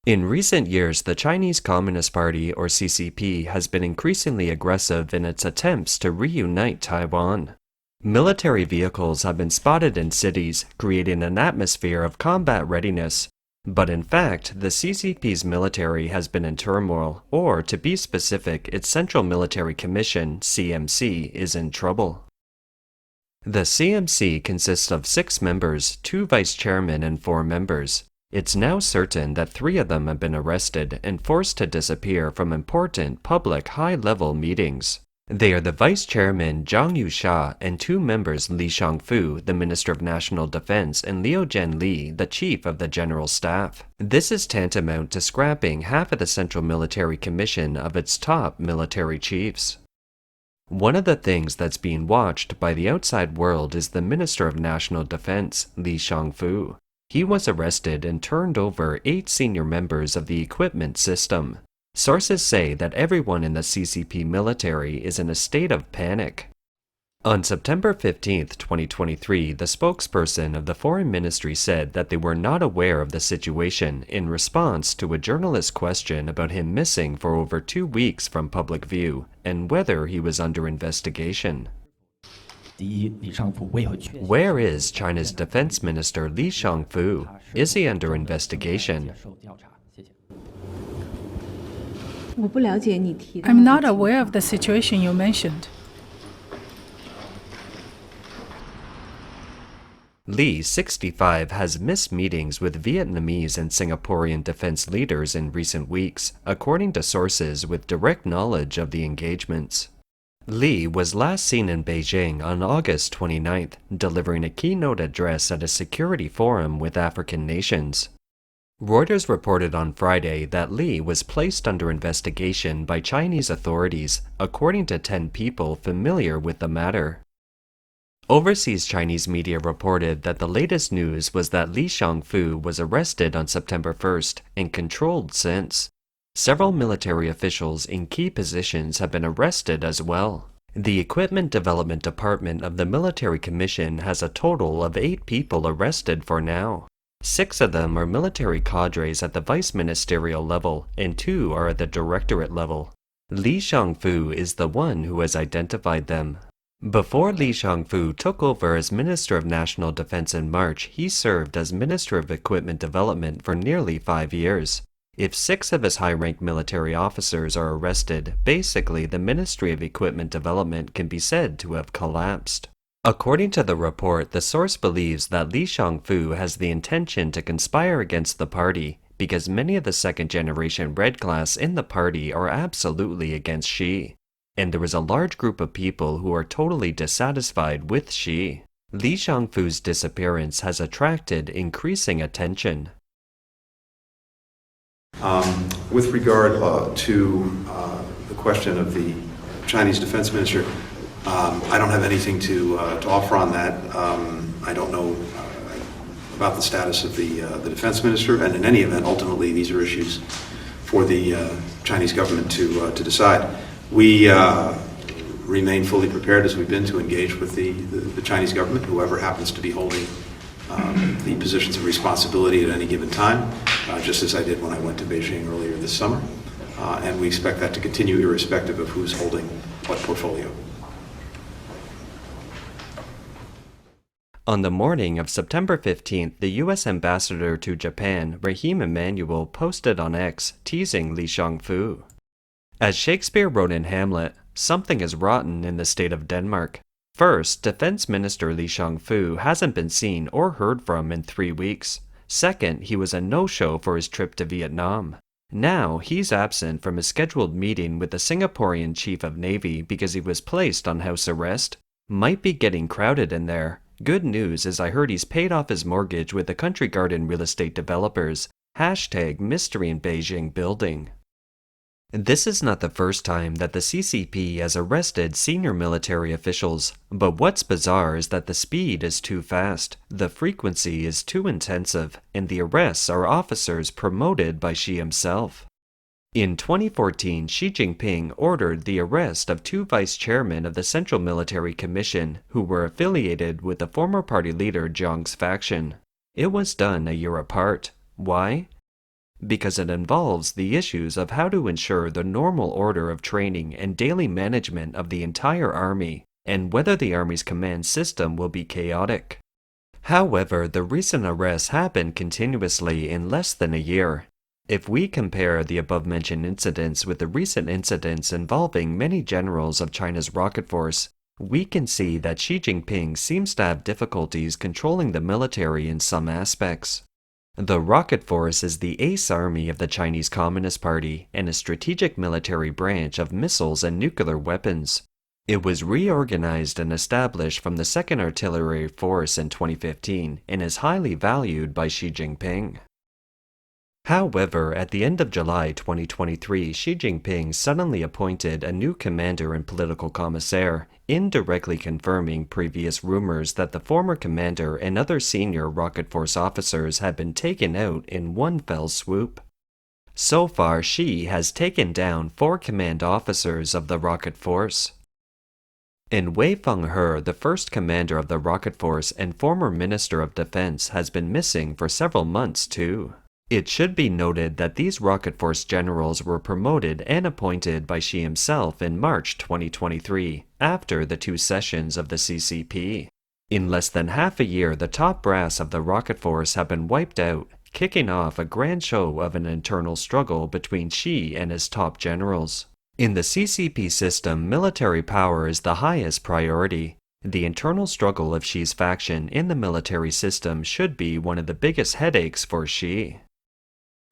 In recent years, the Chinese Communist Party, or CCP, has been increasingly aggressive in its attempts to reunite Taiwan. Military vehicles have been spotted in cities, creating an atmosphere of combat readiness. But in fact, the CCP's military has been in turmoil, or to be specific, its Central Military Commission, CMC, is in trouble. The CMC consists of 6 members, 2 vice chairmen, and 4 members. It's now certain that 3 of them have been arrested and forced to disappear from important public high-level meetings. They are the vice chairman Zhang Yusha and 2 members Li Shangfu, the Minister of National Defense, and Liu Jianli, the Chief of the General Staff. This is tantamount to scrapping half of the Central Military Commission of its top military chiefs. One of the things that's being watched by the outside world is the Minister of National Defense, Li Shangfu. He was arrested and turned over 8 senior members of the equipment system. Sources say that everyone in the CCP military is in a state of panic. On September 15, 2023, the spokesperson of the Foreign Ministry said that they were not aware of the situation in response to a journalist's question about him missing for over 2 weeks from public view and whether he was under investigation. Where is China's Defense Minister Li Shangfu? Is he under investigation? I'm not aware of the situation you mentioned. Li, 65, has missed meetings with Vietnamese and Singaporean defense leaders in recent weeks, according to sources with direct knowledge of the engagements. Li was last seen in Beijing on August 29th, delivering a keynote address at a security forum with African nations. Reuters reported on Friday that Li was placed under investigation by Chinese authorities, according to 10 people familiar with the matter. Overseas Chinese media reported that the latest news was that Li Shangfu was arrested on September 1st and controlled since. Several military officials in key positions have been arrested as well. The Equipment Development Department of the Military Commission has a total of 8 people arrested for now. 6 of them are military cadres at the vice ministerial level, and 2 are at the directorate level. Li Shangfu is the one who has identified them. Before Li Shangfu took over as Minister of National Defense in March, he served as Minister of Equipment Development for nearly 5 years. If 6 of his high-ranked military officers are arrested, basically the Ministry of Equipment Development can be said to have collapsed. According to the report, the source believes that Li Shangfu has the intention to conspire against the party because many of the second-generation red class in the party are absolutely against Xi. And there is a large group of people who are totally dissatisfied with Xi. Li Shangfu's disappearance has attracted increasing attention. With regard to the question of the Chinese defense minister, I don't have anything to offer on that. I don't know about the status of the defense minister, and in any event, ultimately, these are issues for the Chinese government to decide. We remain fully prepared, as we've been, to engage with the Chinese government, whoever happens to be holding the positions of responsibility at any given time, just as I did when I went to Beijing earlier this summer. And we expect that to continue irrespective of who's holding what portfolio. On the morning of September 15th, the U.S. ambassador to Japan, Raheem Emanuel, posted on X, teasing Li Shangfu. As Shakespeare wrote in Hamlet, something is rotten in the state of Denmark. First, Defense Minister Li Shangfu hasn't been seen or heard from in 3 weeks. Second, he was a no-show for his trip to Vietnam. Now, he's absent from a scheduled meeting with the Singaporean Chief of Navy because he was placed on house arrest. Might be getting crowded in there. Good news is I heard he's paid off his mortgage with the Country Garden real estate developers. #Mystery in Beijing building. This is not the first time that the CCP has arrested senior military officials, but what's bizarre is that the speed is too fast, the frequency is too intensive, and the arrests are officers promoted by Xi himself. In 2014, Xi Jinping ordered the arrest of 2 vice chairmen of the Central Military Commission who were affiliated with the former party leader Jiang's faction. It was done a year apart. Why? because it involves the issues of how to ensure the normal order of training and daily management of the entire army, and whether the army's command system will be chaotic. However, the recent arrests happened continuously in less than a year. If we compare the above-mentioned incidents with the recent incidents involving many generals of China's rocket force, we can see that Xi Jinping seems to have difficulties controlling the military in some aspects. The rocket force is the ace army of the Chinese Communist Party and a strategic military branch of missiles and nuclear weapons. It was reorganized and established from the 2nd Artillery Force in 2015 and is highly valued by Xi Jinping. However, at the end of July 2023, Xi Jinping suddenly appointed a new commander and political commissaire, indirectly confirming previous rumors that the former commander and other senior rocket force officers had been taken out in one fell swoop. So far, Xi has taken down 4 command officers of the rocket force. And Wei Fenghe, the first commander of the rocket force and former Minister of Defense, has been missing for several months too. It should be noted that these rocket force generals were promoted and appointed by Xi himself in March 2023, after the 2 sessions of the CCP. In less than half a year, the top brass of the rocket force have been wiped out, kicking off a grand show of an internal struggle between Xi and his top generals. In the CCP system, military power is the highest priority. The internal struggle of Xi's faction in the military system should be one of the biggest headaches for Xi.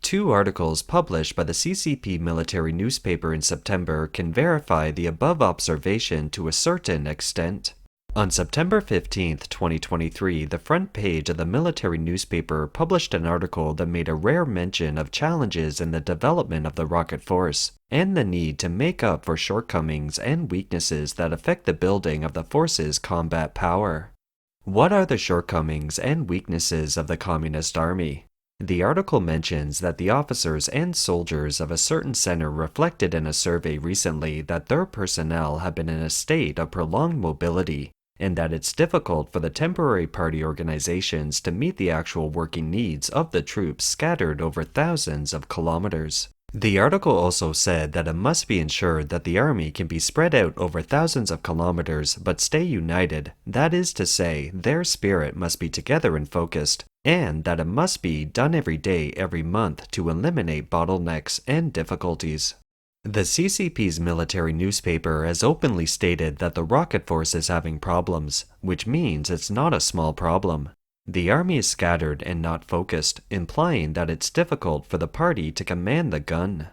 2 articles published by the CCP military newspaper in September can verify the above observation to a certain extent. On September 15, 2023, the front page of the military newspaper published an article that made a rare mention of challenges in the development of the rocket force, and the need to make up for shortcomings and weaknesses that affect the building of the force's combat power. What are the shortcomings and weaknesses of the Communist Army? The article mentions that the officers and soldiers of a certain center reflected in a survey recently that their personnel have been in a state of prolonged mobility, and that it's difficult for the temporary party organizations to meet the actual working needs of the troops scattered over thousands of kilometers. The article also said that it must be ensured that the army can be spread out over thousands of kilometers but stay united, that is to say, their spirit must be together and focused, and that it must be done every day, every month to eliminate bottlenecks and difficulties. The CCP's military newspaper has openly stated that the rocket force is having problems, which means it's not a small problem. The army is scattered and not focused, implying that it's difficult for the party to command the gun.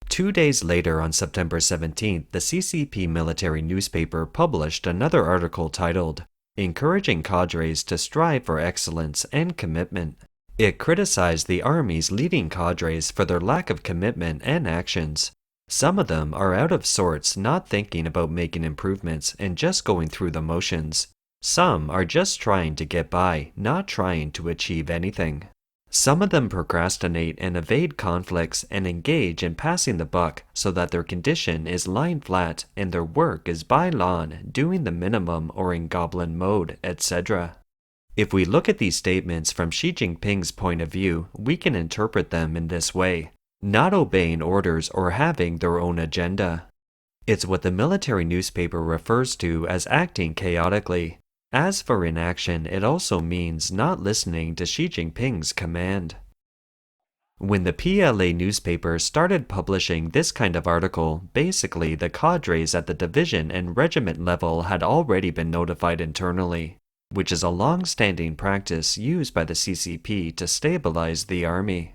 2 days later, on September 17th, the CCP military newspaper published another article titled, "Encouraging Cadres to Strive for Excellence and Commitment." It criticized the army's leading cadres for their lack of commitment and actions. Some of them are out of sorts, not thinking about making improvements and just going through the motions. Some are just trying to get by, not trying to achieve anything. Some of them procrastinate and evade conflicts and engage in passing the buck so that their condition is lying flat and their work is by lawn, doing the minimum or in goblin mode, etc. If we look at these statements from Xi Jinping's point of view, we can interpret them in this way: not obeying orders or having their own agenda. It's what the military newspaper refers to as acting chaotically. As for inaction, it also means not listening to Xi Jinping's command. When the PLA newspaper started publishing this kind of article, basically the cadres at the division and regiment level had already been notified internally, which is a long-standing practice used by the CCP to stabilize the army.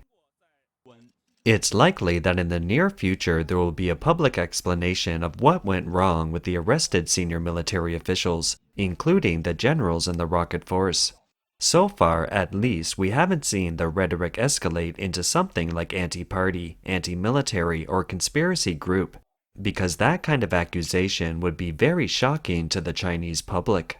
It's likely that in the near future there will be a public explanation of what went wrong with the arrested senior military officials, including the generals in the rocket force. So far, at least, we haven't seen the rhetoric escalate into something like anti-party, anti-military, or conspiracy group, because that kind of accusation would be very shocking to the Chinese public.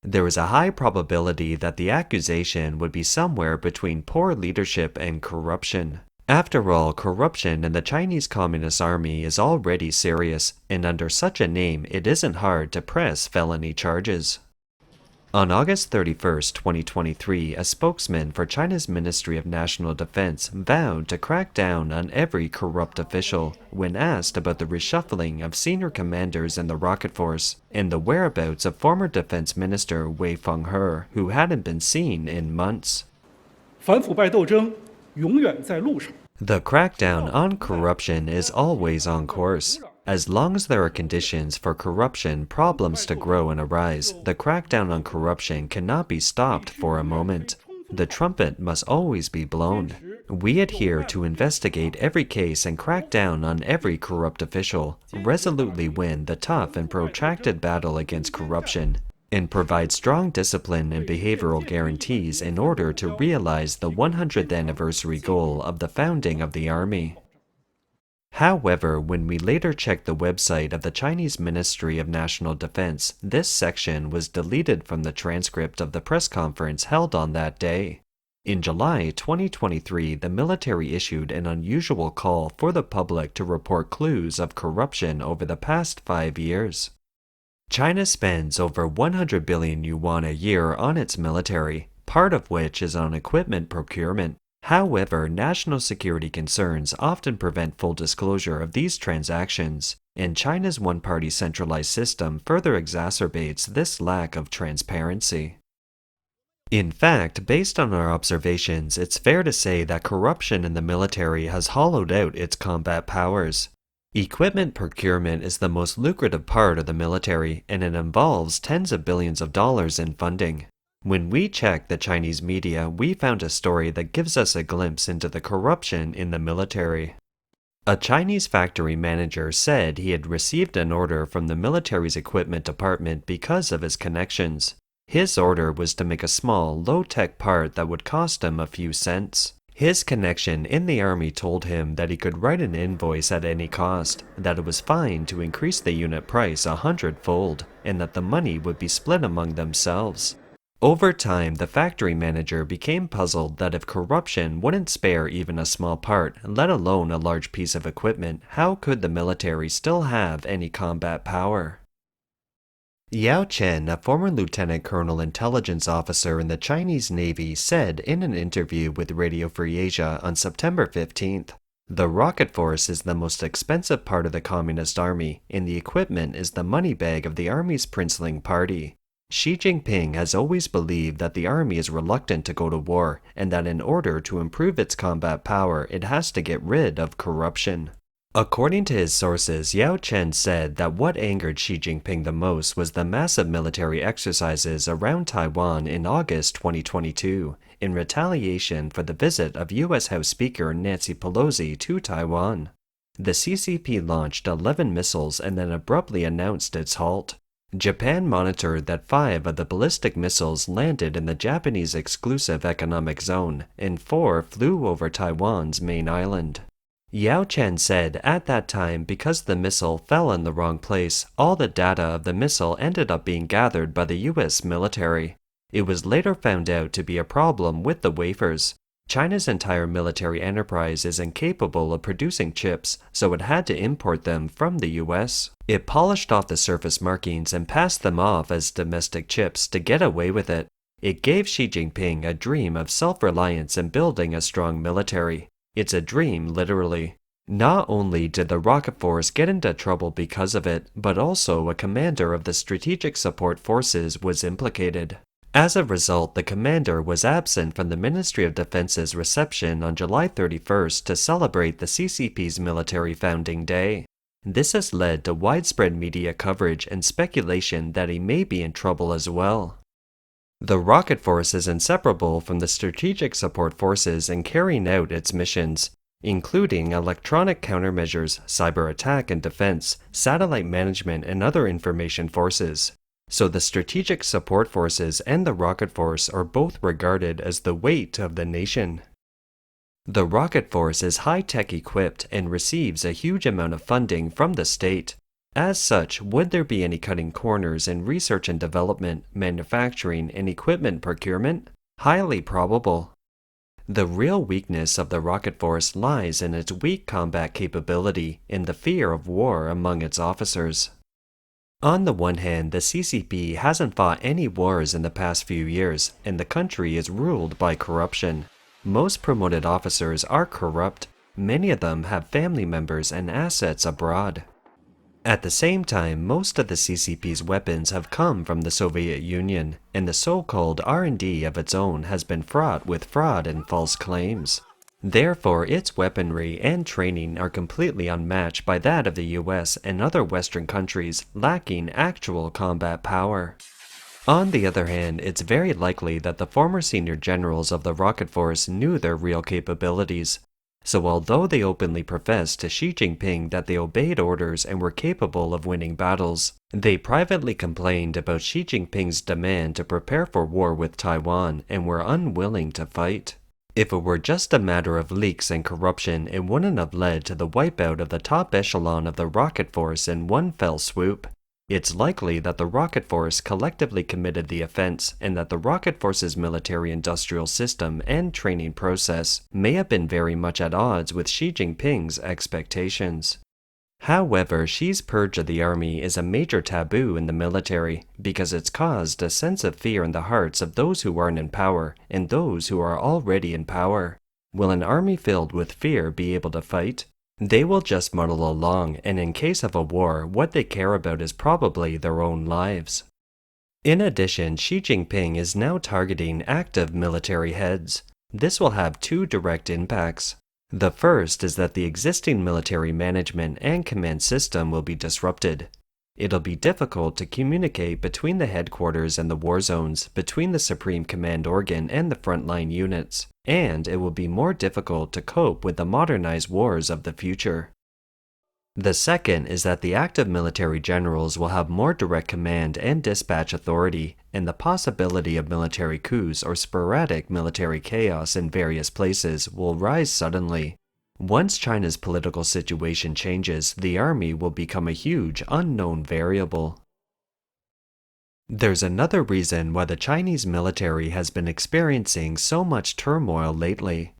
There is a high probability that the accusation would be somewhere between poor leadership and corruption. After all, corruption in the Chinese Communist Army is already serious, and under such a name, it isn't hard to press felony charges. On August 31, 2023, a spokesman for China's Ministry of National Defense vowed to crack down on every corrupt official when asked about the reshuffling of senior commanders in the rocket force and the whereabouts of former Defense Minister Wei Fenghe, who hadn't been seen in months. 反腐败斗争永远在路上。 The crackdown on corruption is always on course. As long as there are conditions for corruption problems to grow and arise, the crackdown on corruption cannot be stopped for a moment. The trumpet must always be blown. We adhere to investigate every case and crack down on every corrupt official, resolutely win the tough and protracted battle against corruption, and provide strong discipline and behavioral guarantees in order to realize the 100th anniversary goal of the founding of the Army. However, when we later checked the website of the Chinese Ministry of National Defense, this section was deleted from the transcript of the press conference held on that day. In July 2023, the military issued an unusual call for the public to report clues of corruption over the past 5 years. China spends over 100 billion yuan a year on its military, part of which is on equipment procurement. However, national security concerns often prevent full disclosure of these transactions, and China's one-party centralized system further exacerbates this lack of transparency. In fact, based on our observations, it's fair to say that corruption in the military has hollowed out its combat powers. Equipment procurement is the most lucrative part of the military, and it involves tens of billions of dollars in funding. When we checked the Chinese media, we found a story that gives us a glimpse into the corruption in the military. A Chinese factory manager said he had received an order from the military's equipment department because of his connections. His order was to make a small, low-tech part that would cost him a few cents. His connection in the army told him that he could write an invoice at any cost, that it was fine to increase the unit price 100-fold, and that the money would be split among themselves. Over time, the factory manager became puzzled that if corruption wouldn't spare even a small part, let alone a large piece of equipment, how could the military still have any combat power? Yao Chen, a former lieutenant colonel intelligence officer in the Chinese Navy, said in an interview with Radio Free Asia on September 15th, "The rocket force is the most expensive part of the Communist Army, and the equipment is the money bag of the Army's princeling party. Xi Jinping has always believed that the army is reluctant to go to war, and that in order to improve its combat power, it has to get rid of corruption." According to his sources, Yao Chen said that what angered Xi Jinping the most was the massive military exercises around Taiwan in August 2022, in retaliation for the visit of U.S. House Speaker Nancy Pelosi to Taiwan. The CCP launched 11 missiles and then abruptly announced its halt. Japan monitored that 5 of the ballistic missiles landed in the Japanese exclusive economic zone, and 4 flew over Taiwan's main island. Yao Chen said at that time because the missile fell in the wrong place, all the data of the missile ended up being gathered by the US military. It was later found out to be a problem with the wafers. China's entire military enterprise is incapable of producing chips, so it had to import them from the US. It polished off the surface markings and passed them off as domestic chips to get away with it. It gave Xi Jinping a dream of self-reliance and building a strong military. It's a dream, literally. Not only did the rocket force get into trouble because of it, but also a commander of the Strategic Support Forces was implicated. As a result, the commander was absent from the Ministry of Defense's reception on July 31st to celebrate the CCP's military founding day. This has led to widespread media coverage and speculation that he may be in trouble as well. The rocket force is inseparable from the Strategic Support Forces in carrying out its missions, including electronic countermeasures, cyber attack and defense, satellite management, and other information forces. So the Strategic Support Forces and the rocket force are both regarded as the weight of the nation. The rocket force is high-tech equipped and receives a huge amount of funding from the state. As such, would there be any cutting corners in research and development, manufacturing, and equipment procurement? Highly probable. The real weakness of the rocket force lies in its weak combat capability and the fear of war among its officers. On the one hand, the CCP hasn't fought any wars in the past few years, and the country is ruled by corruption. Most promoted officers are corrupt. Many of them have family members and assets abroad. At the same time, most of the CCP's weapons have come from the Soviet Union, and the so-called R&D of its own has been fraught with fraud and false claims. Therefore, its weaponry and training are completely unmatched by that of the US and other Western countries, lacking actual combat power. On the other hand, it's very likely that the former senior generals of the rocket force knew their real capabilities. So although they openly professed to Xi Jinping that they obeyed orders and were capable of winning battles, they privately complained about Xi Jinping's demand to prepare for war with Taiwan and were unwilling to fight. If it were just a matter of leaks and corruption, it wouldn't have led to the wipeout of the top echelon of the rocket force in one fell swoop. It's likely that the rocket force collectively committed the offense and that the rocket force's military-industrial system and training process may have been very much at odds with Xi Jinping's expectations. However, Xi's purge of the army is a major taboo in the military because it's caused a sense of fear in the hearts of those who aren't in power and those who are already in power. Will an army filled with fear be able to fight? They will just muddle along, and in case of a war, what they care about is probably their own lives. In addition, Xi Jinping is now targeting active military heads. This will have two direct impacts. The first is that the existing military management and command system will be disrupted. It'll be difficult to communicate between the headquarters and the war zones, between the Supreme Command organ and the frontline units, and it will be more difficult to cope with the modernized wars of the future. The second is that the active military generals will have more direct command and dispatch authority, and the possibility of military coups or sporadic military chaos in various places will rise suddenly. Once China's political situation changes, the army will become a huge unknown variable. There's another reason why the Chinese military has been experiencing so much turmoil lately.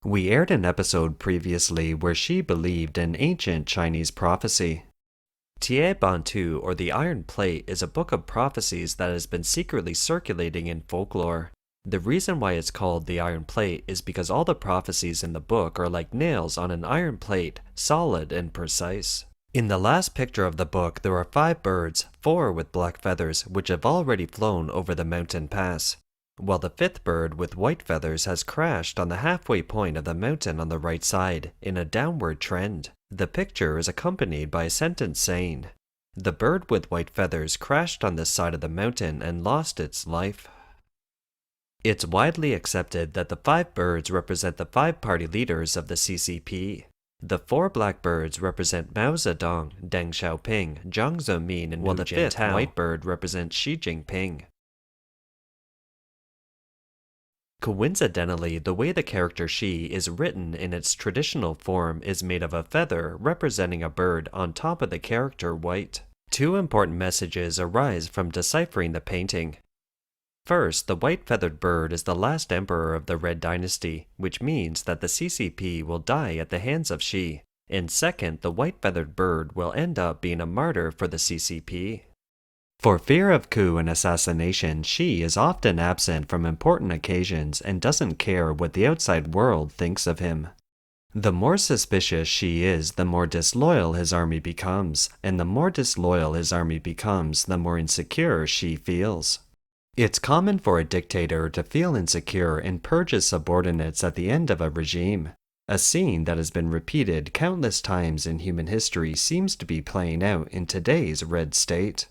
We aired an episode previously where Xi believed in ancient Chinese prophecy. Tie Bantu, or the Iron Plate, is a book of prophecies that has been secretly circulating in folklore. The reason why it's called the Iron Plate is because all the prophecies in the book are like nails on an iron plate, solid and precise. In the last picture of the book, there are 5 birds, 4 with black feathers, which have already flown over the mountain pass, while the 5th bird with white feathers has crashed on the halfway point of the mountain on the right side, in a downward trend. The picture is accompanied by a sentence saying, "The bird with white feathers crashed on this side of the mountain and lost its life." It's widely accepted that the 5 birds represent the 5 party leaders of the CCP. The 4 black birds represent Mao Zedong, Deng Xiaoping, Jiang Zemin, and while the 5th white bird represents Xi Jinping. Coincidentally, the way the character Xi is written in its traditional form is made of a feather representing a bird on top of the character white. 2 important messages arise from deciphering the painting. First, the white-feathered bird is the last emperor of the Red Dynasty, which means that the CCP will die at the hands of Xi. And second, the white-feathered bird will end up being a martyr for the CCP. For fear of coup and assassination, Xi is often absent from important occasions and doesn't care what the outside world thinks of him. The more suspicious Xi is, the more disloyal his army becomes, and the more disloyal his army becomes, the more insecure Xi feels. It's common for a dictator to feel insecure and purge his subordinates at the end of a regime. A scene that has been repeated countless times in human history seems to be playing out in today's red state.